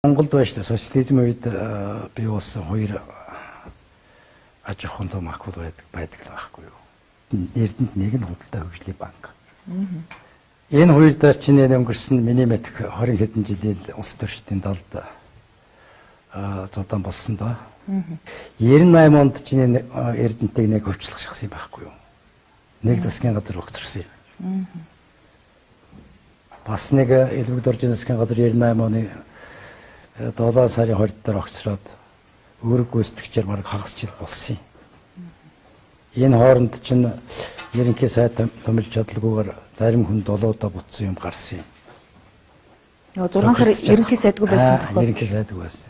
Монголд байж социализм үед бий болсон хоёр аж ахуйн том акул байдаг байхгүй юу. Эрдэнэт нэг нь худалдаа хөгжлийн банк. Энэ хоёр дээр чинь өнгөрсөн миний мэдх 20 хэдэн жилийн улс төрчдийн далд зодон болсон доо. 98 онд чинь Эрдэнэтийг нэг хөвчлөх шахсан байхгүй юу. Нэг засгийн газар өгчөрсөн юм. Бас нэг элбэг доржин засгийн газар 98 оны 7 сарын 20 дээр огцроод үүрэг гүйцэтгэгчээр бараг хагас жил болсон юм. Энэ хооронд чинь ерөнхий сайд томилж чадлагүйгээр зарим хүн долоодоо бутсан юм гарсан юм. 6 сар ерөнхий сайдгүй байсан тохиолдол. Ерөнхий сайдгүй байсан.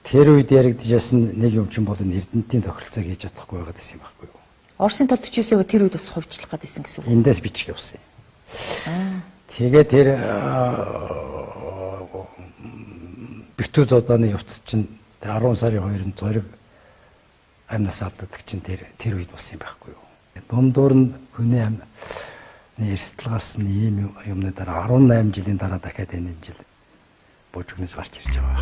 Тэр үед яригдчихсан нэг юм чинь бол энэ Эрдэнэтийн тохиролцоог хийж чадахгүй байгаад байсан юм байхгүй юу? Орсын тал 49% тэр үед бас хувьчлах гэдсэн гэсэн үг. Эндээс бичих явсан юм. Тэгээ тэр битүү зодооны явц чинь 10 сарын 2-нд зориг амнаас алддаг чинь тэр үед болсон юм байхгүй юу. Дундуур нь хүний амны эрсдэл гарсан ийм юмны дараа 18 жилийн дараа дахиад энэ жил божигнос гарч ирж байгаа.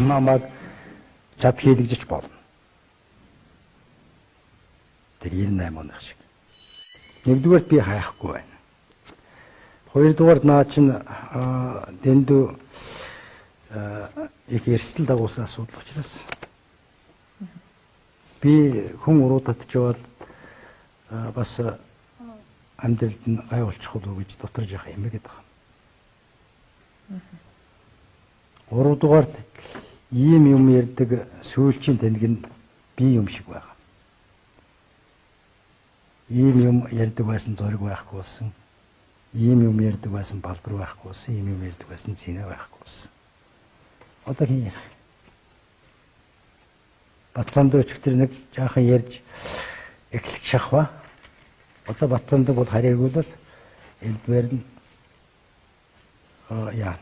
Намайг чад хийлгэж болно. Тэр 98 оных шиг. Нэгдүгээр би хайхгүй байна. Хоёрдугаар наа чинь дэндүү их эрсдэл дагуулсан асуудал учраас би хүн уруудад ч бол бас амьдралд нь гай болчих уу гэж доторж яхаа эмээгээд байгаа. Гуравдугаарт ийм юм ярьдаг сүүлчийн тэнэг нь би юм шиг байгаа. Ийм юм ярьдаг байсан зориг байхгүй болсон. Ийм юм ярьдаг байсан балбар байхгүй болсон. Ийм юм ярьдаг байсан зинэ байхгүй болсон. Одоо хин яах? Батцаанд өчгтөр нэг жаахан ярьж эхлэх шахва. Одоо Батцаандаг бол харьяаргуул элдвэр нь яа.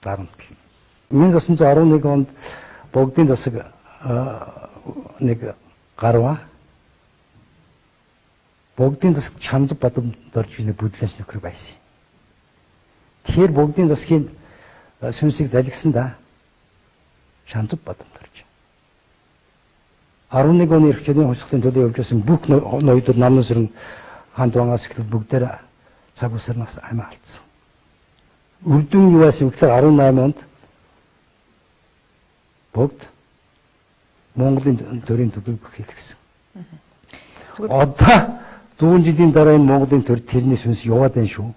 Дарамтл. 1911 онд богдын засаг нэг гарва. Богдын засаг Чанзав Бадам дорж нэг бүдлэнч нөхөр байсан. Тэр богдын засгийн сүнсийг залгисан да. Чанзав Бадам дорж. 11 оны эрх чөлөөний хувьсгалын төлөө явж байсан бүх ноёдод намын сэрэн ханд вангаас эхлээд бүгдээр цаг усарнаас амиа алдсан. Үрдүн юу байсан гэхээр 18 онд бүгд Монголын төрийн төдийг хэлсэн. Одоо 100 жилийн дараа энэ Монголын төр тэрний сүнс яваад байна шүү.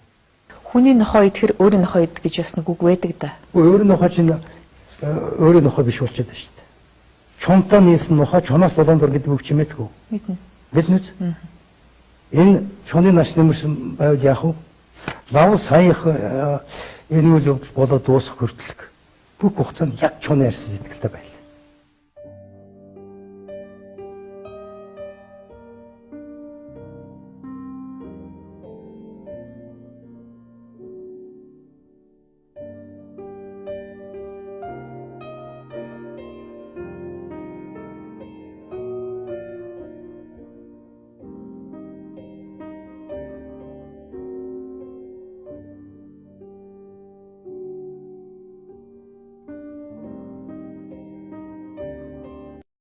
Хүний нохоо идэхэр өөрийн нохоо идэх гэж бас нэг үг байдаг да. Өөрийн нохоо чинь өөрийн нохоо биш болчиход байна шүү дээ. Чонтоо нийсэн нохоо чоноос долоондор гэдэг үг чимээдэг үү? Мэднэ. Мэднэ үү? Энэ чоны наш нэмэрсэн байвал яах вэ? Лав саях энэ үйл болоод дуусах хүртэлг бүх хугацаанд яг чоны ярьсан сэтгэлтэй байлаа.